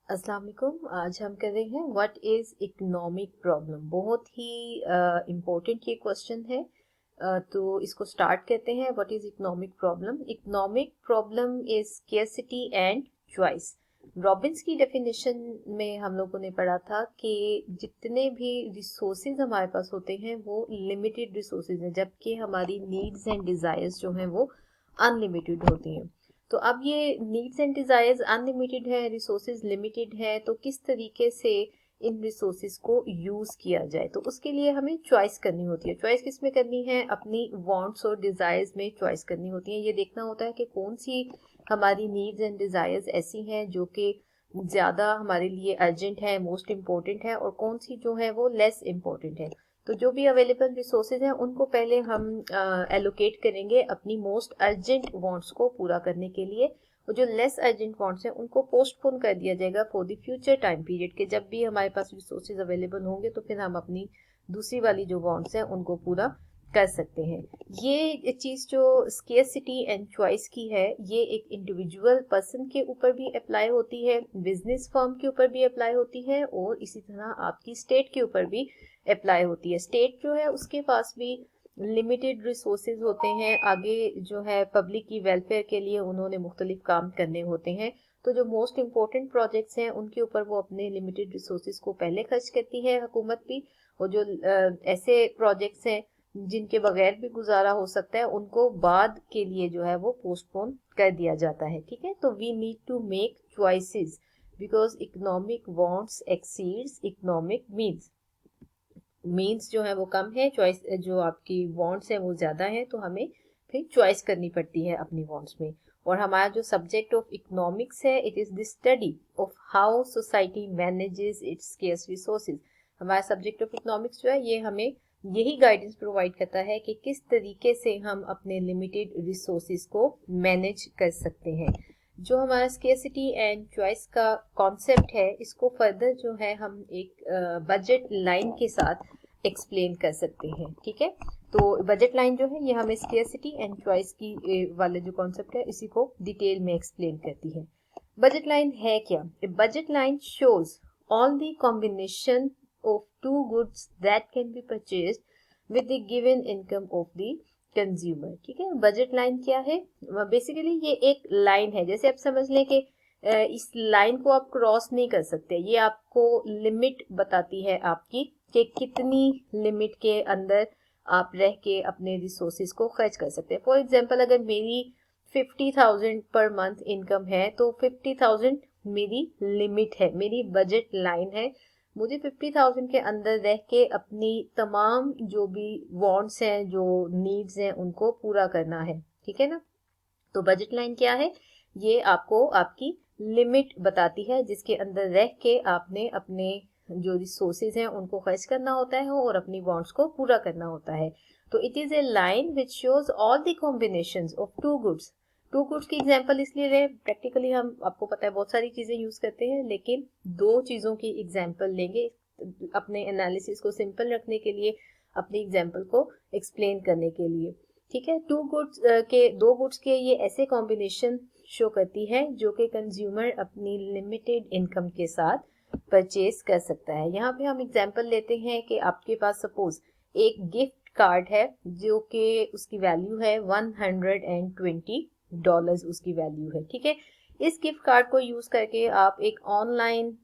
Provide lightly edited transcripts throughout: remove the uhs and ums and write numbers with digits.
अस्सलाम वालेकुम। आज हम कर रहे हैं व्हाट इज इकोनॉमिक प्रॉब्लम। बहुत ही इम्पोर्टेंट ये क्वेश्चन है। तो इसको स्टार्ट करते हैं। What is economic problem? Economic problem is scarcity and choice. Robins की डेफिनेशन में हम लोगों ने पढ़ा था कि जितने भी रिसोर्सेज हमारे पास होते हैं वो लिमिटेड रिसोर्सेज हैं, जबकि हमारी नीड्स एंड डिजायर्स जो हैं वो अनलिमिटेड होती हैं। तो अब ये नीड्स एंड डिजायर्स अनलिमिटेड है, रिसोर्सेज लिमिटेड है, तो किस तरीके से इन रिसोर्सेज को यूज किया जाए, तो उसके लिए हमें चॉइस करनी होती है। चॉइस किस में करनी है? अपनी वांट्स और डिजायर्स में चॉइस करनी होती है। ये देखना होता है कि कौन सी हमारी नीड्स एंड डिजायर्स ऐसी हैं जो कि ज्यादा हमारे लिए अर्जेंट है, मोस्ट इम्पोर्टेंट है, और कौन सी जो है वो लेस इम्पोर्टेंट है। तो जो भी अवेलेबल रिसोर्सेज हैं उनको पहले हम एलोकेट करेंगे अपनी मोस्ट अर्जेंट वांट्स को पूरा करने के लिए, और जो लेस अर्जेंट वांट्स हैं उनको पोस्टपोन कर दिया जाएगा for the future time period के जब भी हमारे पास रिसोर्सेज अवेलेबल होंगे तो फिर हम अपनी दूसरी वाली जो वांट्स हैं उनको पूरा कर सकते हैं। ये चीज जो स्केर्सिटी एंड चॉइस की है, ये एक इंडिविजुअल पर्सन के ऊपर भी अप्लाई होती है, बिजनेस फर्म के ऊपर भी अप्लाई होती है, और इसी तरह आपकी स्टेट के ऊपर भी अप्लाई होती है। स्टेट जो है उसके पास भी लिमिटेड रिसोर्सेज होते हैं, आगे जो है पब्लिक की वेलफेयर के लिए उन्होंने मुख्तलिफ काम करने होते हैं। तो जो मोस्ट इम्पोर्टेंट प्रोजेक्ट्स हैं उनके ऊपर वो अपने लिमिटेड रिसोर्सेज को पहले खर्च करती है हुकूमत भी, और जो ऐसे प्रोजेक्ट्स हैं जिनके बगैर भी गुजारा हो सकता है उनको बाद के लिए जो है वो पोस्टपोन कर दिया जाता है। ठीक है, तो we need to make choices because economic wants exceeds economic means. Means जो है वो कम है, चॉइस जो आपकी वांट्स है वो ज्यादा है, तो हमें फिर चॉइस करनी पड़ती है अपनी वांट्स में। और हमारा जो सब्जेक्ट ऑफ इकोनॉमिक्स है, it is the study of how society manages it's scarce resources. हमारा सब्जेक्ट ऑफ इकोनॉमिक्स जो है ये हमें यही गाइडेंस प्रोवाइड करता है कि किस तरीके से हम अपने लिमिटेड रिसोर्सेज को मैनेज कर सकते हैं। जो हमारा स्केर्सिटी एंड चॉइस का कॉन्सेप्ट है, इसको फर्दर जो है हम एक बजट लाइन के साथ एक्सप्लेन कर सकते हैं। ठीक है, तो बजट लाइन जो है ये हमें स्केर्सिटी एंड चॉइस की वाले जो कॉन्सेप्ट है इसी को डिटेल में एक्सप्लेन करती है। बजट लाइन है क्या? Budget line shows all the combination of two goods that can be purchased with the given income of the consumer. ठीक है, बजट लाइन क्या है? बेसिकली ये एक लाइन है, जैसे आप समझ लें कि इस लाइन को आप क्रॉस नहीं कर सकते, ये आपको लिमिट बताती है आपकी कि कितनी लिमिट के अंदर आप रह के अपने रिसोर्सेज को खर्च कर सकते हैं। फॉर एग्जाम्पल, अगर मेरी 50,000 पर मंथ इनकम है तो 50,000 मेरी लिमिट है, मेरी बजट लाइन है। मुझे 50,000 के अंदर रह के अपनी तमाम जो भी वांट्स हैं, जो नीड्स हैं, उनको पूरा करना है। ठीक है ना, तो बजट लाइन क्या है? ये आपको आपकी लिमिट बताती है जिसके अंदर रह के आपने अपने जो रिसोर्सेज हैं उनको खर्च करना होता है और अपनी वांट्स को पूरा करना होता है। तो it is a line which shows all the combinations of two goods. Two goods की एग्जांपल इसलिए ले, प्रैक्टिकली हम आपको पता है बहुत सारी चीजें यूज करते हैं, लेकिन दो चीजों की एग्जांपल लेंगे अपने एनालिसिस को सिंपल रखने के लिए, अपनी एग्जांपल को एक्सप्लेन करने के लिए। ठीक है, टू गुड्स के दो गुड्स के ये ऐसे कॉम्बिनेशन शो करती है जो कि कंज्यूमर अपनी लिमिटेड इनकम के साथ परचेज कर सकता है। यहाँ पे हम एग्जांपल लेते हैं कि आपके पास सपोज एक गिफ्ट कार्ड है जो कि उसकी वैल्यू है $120 उसकी वैल्यू है। ठीक है, इस गिफ्ट कार्ड को यूज करके आप एक ऑनलाइन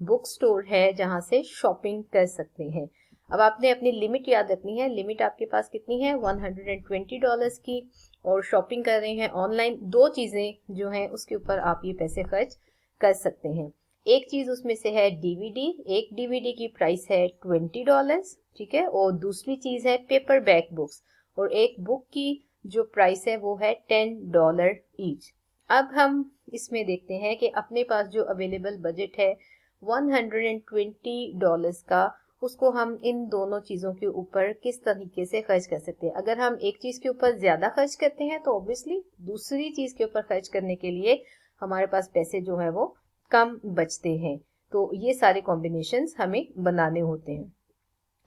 बुक स्टोर है जहां से शॉपिंग कर सकते हैं। अब आपने अपनी लिमिट याद रखनी है, लिमिट आपके पास कितनी है? $120 की, और शॉपिंग कर रहे हैं ऑनलाइन। दो चीजें जो हैं उसके ऊपर आप ये पैसे खर्च कर सकते हैं। एक चीज उसमें से है डीवीडी, एक डीवीडी की प्राइस है $20। ठीक है, और दूसरी चीज है पेपर बैक बुक्स, और एक बुक की जो प्राइस है वो है $10 ईच। अब हम इसमें देखते हैं कि अपने पास जो अवेलेबल बजट है $120 का, उसको हम इन दोनों चीजों के ऊपर किस तरीके से खर्च कर सकते हैं। अगर हम एक चीज के ऊपर ज्यादा खर्च करते हैं तो ऑब्वियसली दूसरी चीज के ऊपर खर्च करने के लिए हमारे पास पैसे जो है वो कम बचते हैं। तो ये सारे कॉम्बिनेशंस हमें बनाने होते हैं।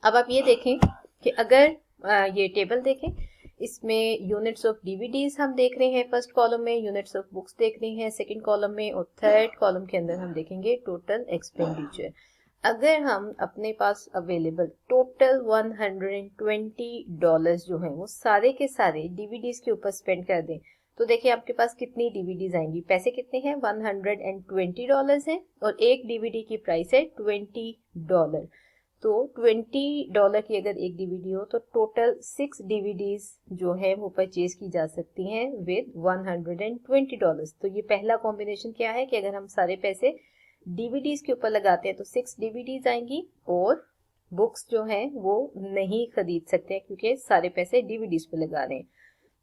अब आप ये देखें कि अगर ये टेबल देखें, इसमें यूनिट्स ऑफ डीवीडीज हम देख रहे हैं फर्स्ट कॉलम में, यूनिट्स ऑफ बुक्स देख रहे हैं सेकंड कॉलम में, और थर्ड कॉलम के अंदर हम देखेंगे टोटल एक्सपेंडिचर। अगर हम अपने पास अवेलेबल टोटल $120 जो है वो सारे के सारे डीवीडीज के ऊपर स्पेंड कर दें, तो देखिए आपके पास कितनी डीवीडीज आएंगी। पैसे कितने हैं, $120 हैं, और एक डीवीडी की प्राइस है $20। तो $20 की अगर एक डीवीडी हो तो टोटल 6 डीवीडीज जो है वो परचेज की जा सकती हैं विद $120। तो ये पहला कॉम्बिनेशन क्या है कि अगर हम सारे पैसे डीवीडीज के ऊपर लगाते हैं तो 6 डीवीडीज आएंगी, और बुक्स जो है वो नहीं खरीद सकते हैं क्योंकि सारे पैसे डीवीडीज पे लगा रहे हैं।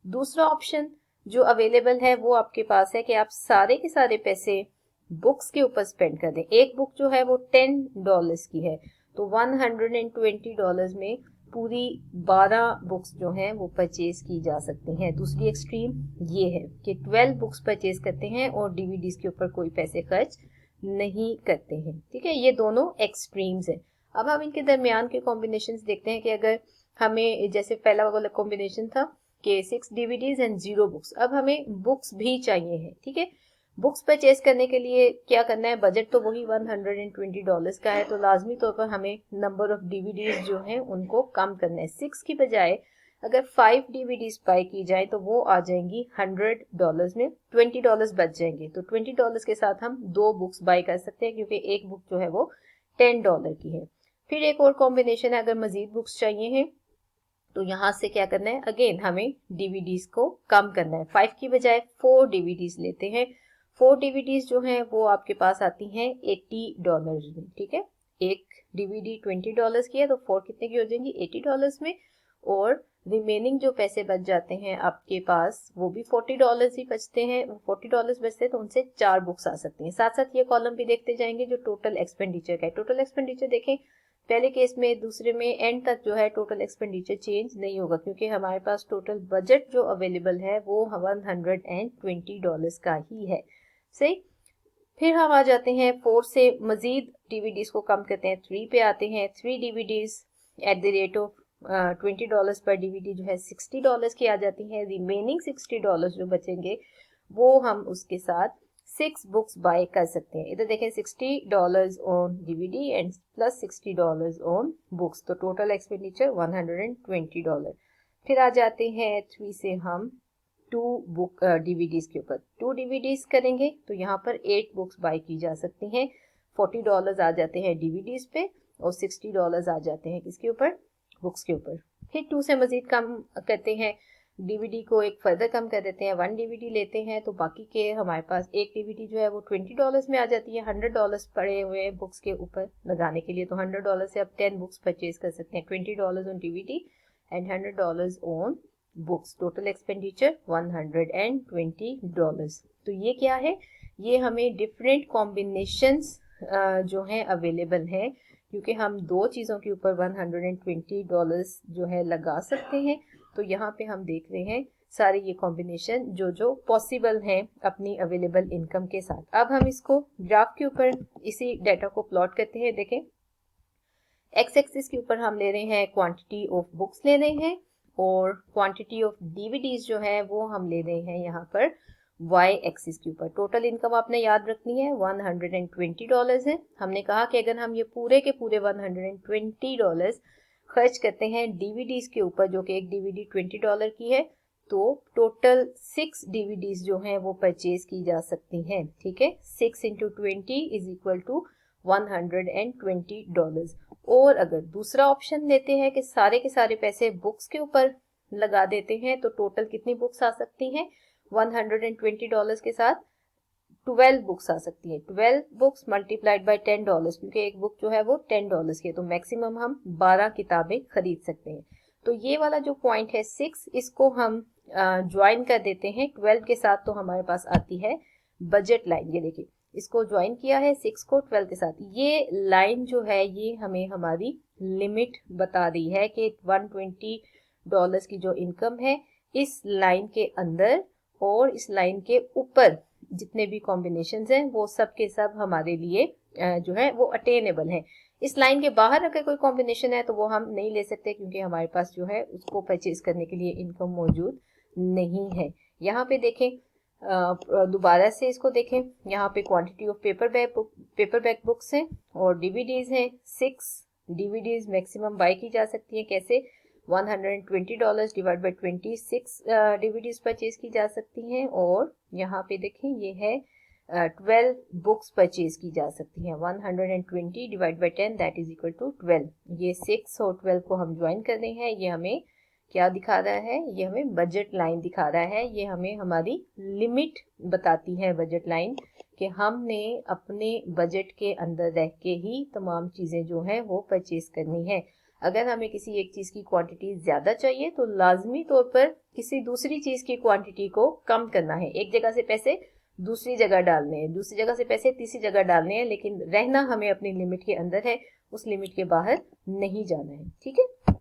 दूसरा ऑप्शन जो अवेलेबल है वो आपके पास है कि आप सारे के सारे पैसे बुक्स के ऊपर स्पेंड कर दें। एक बुक जो है वो $10 की है, तो $120 में पूरी 12 बुक्स जो हैं वो परचेज की जा सकती हैं। दूसरी एक्सट्रीम ये है कि 12 बुक्स परचेज करते हैं और डीवीडीज के ऊपर कोई पैसे खर्च नहीं करते हैं। ठीक है, ये दोनों एक्सट्रीम्स हैं। अब हम इनके दरमियान के कॉम्बिनेशंस देखते हैं कि अगर हमें जैसे पहला वाला कॉम्बिनेशन था कि 6 डीवीडीज एंड 0 बुक्स, अब हमें बुक्स भी चाहिए हैं। ठीक है, बुक्स परचेज करने के लिए क्या करना है, बजट तो वही $120 का है, तो लाजमी तौर पर हमें नंबर ऑफ डीवीडीज जो हैं उनको कम करना है। 6 की बजाय अगर 5 डीवीडीज बाय की जाए तो वो आ जाएंगी $100 में, $20 बच जाएंगे। तो $20 के साथ हम 2 बुक्स बाय कर सकते हैं क्योंकि एक बुक जो है वो $10 की है। फिर एक और कॉम्बिनेशन है, अगर मजीद बुक्स चाहिए हैं तो यहाँ से क्या करना है, अगेन हमें डीवीडीज को कम करना है। 5 की बजाय 4 डीवीडीज लेते हैं। 4 डीवीडीज जो हैं वो आपके पास आती हैं $80 में। ठीक है, एक डीवीडी $20 की है तो 4 कितने की हो जाएंगी, $80 में, और रिमेनिंग जो पैसे बच जाते हैं आपके पास वो भी $40 ही बचते हैं। $40 बचते हैं तो उनसे 4 बुक्स आ सकती हैं। साथ साथ ये कॉलम भी देखते जाएंगे जो टोटल एक्सपेंडिचर का है। टोटल एक्सपेंडिचर देखें, पहले केस में दूसरे में एंड तक जो है टोटल एक्सपेंडिचर चेंज नहीं होगा क्योंकि हमारे पास टोटल बजट जो अवेलेबल है वो $120 का ही है। सही, फिर हम आ जाते हैं 4 से मजीद डीवीडीज को कम करते हैं, 3 पे आते हैं। 3 DVDs at the rate of $20 पर डीवीडी जो है $60 की आ जाती है। रिमेनिंग $60 जो बचेंगे वो हम उसके साथ 6 बुक्स बाय कर सकते हैं। इधर देखें, $60 on DVD and plus $60 on books, तो टोटल एक्सपेंडिचर $120। फिर आ जाते हैं 3 से हम 2 बुक डीवीडीज के ऊपर। 2 डीवीडीज करेंगे तो यहाँ पर 8 बुक्स बाय की जा सकती हैं। $40 आ जाते हैं डीवीडीज पे और $60 आ जाते हैं किसके ऊपर, बुक्स के ऊपर। फिर 2 से मजीद कम करते हैं, डीवीडी को एक फर्दर कम कर देते हैं, 1 डीवीडी लेते हैं तो बाकी के हमारे पास एक डीवीडी जो है वो $20 में आ जाती है। $100 पड़े हुए हैं बुक्स के ऊपर लगाने के लिए, तो $100 से आप 10 बुक्स परचेज कर सकते हैं। $20 on DVD and $100 on books, total expenditure $120। तो ये क्या है, ये हमें डिफरेंट कॉम्बिनेशंस जो हैं अवेलेबल हैं क्योंकि हम 2 चीज़ों के ऊपर $120 जो है लगा सकते हैं। तो यहाँ पे हम देख रहे हैं सारे ये कॉम्बिनेशन जो पॉसिबल हैं अपनी अवेलेबल इनकम के साथ। अब हम इसको ग्राफ के ऊपर इसी डाटा को प्लॉट करते हैं। देखें, एक्स एक्सिस के ऊपर हम ले रहे हैं क्वांटिटी ऑफ बुक्स ले रहे हैं, और क्वांटिटी ऑफ डीवीडीज जो है वो हम ले रहे हैं यहाँ पर वाई एक्सिस के ऊपर। टोटल इनकम आपने याद रखनी है $120 है। हमने कहा कि अगर हम ये पूरे के पूरे $120 खर्च करते हैं डीवीडीज के ऊपर, जो कि एक डीवीडी $20 की है, तो टोटल 6 डीवीडीज जो हैं वो परचेज की जा सकती हैं। ठीक है, 6 × 20 इज इक्वल टू $120। और अगर दूसरा ऑप्शन लेते हैं कि सारे के सारे पैसे बुक्स के ऊपर लगा देते हैं तो टोटल कितनी बुक्स आ सकती हैं, $120 के साथ 12 बुक्स आ सकती है। 12 बुक्स मल्टीप्लाइड बाय $10 क्योंकि एक बुक जो है वो $10 की है, तो मैक्सिमम हम 12 किताबें खरीद सकते हैं। तो ये वाला जो पॉइंट है 6, इसको हम ज्वाइन कर देते हैं 12 के साथ, तो हमारे पास आती है बजट लाइन। ये देखिए, इसको ज्वाइन किया है 6 को 12 के साथ। ये लाइन जो है ये हमें हमारी लिमिट बता रही है कि $120 की जो इनकम है इस लाइन के अंदर और इस लाइन के ऊपर जितने भी कॉम्बिनेशंस हैं वो सब के सब हमारे लिए जो है वो अटेनेबल है। इस लाइन के बाहर अगर कोई कॉम्बिनेशन है तो वो हम नहीं ले सकते, क्योंकि हमारे पास जो है उसको परचेज करने के लिए इनकम मौजूद नहीं है। यहाँ पे देखें, दोबारा से इसको देखें, यहाँ पे quantity of paper back books हैं और डीवीडीज हैं 6। डीवीडीज मैक्सिमम बाय की जा सकती हैं, कैसे, $120 डिवाइड बाई 26 डीवीडीज परचेज की जा सकती हैं। और यहाँ पे देखें ये है 12 बुक्स परचेज की जा सकती हैं, 120 divide by 10 that is equal to 12। ये 6 और 12 को हम ज्वाइन कर रहे हैं। ये हमें क्या दिखा रहा है, ये हमें बजट लाइन दिखा रहा है, ये हमें हमारी लिमिट बताती है बजट लाइन, कि हमने अपने बजट के अंदर रह के ही तमाम चीज़ें जो हैं वो परचेज करनी है। अगर हमें किसी एक चीज़ की क्वांटिटी ज़्यादा चाहिए तो लाजमी तौर पर किसी दूसरी चीज़ की क्वांटिटी को कम करना है। एक जगह से पैसे दूसरी जगह डालने हैं, दूसरी जगह से पैसे तीसरी जगह डालने हैं, लेकिन रहना हमें अपनी लिमिट के अंदर है, उस लिमिट के बाहर नहीं जाना है। ठीक है।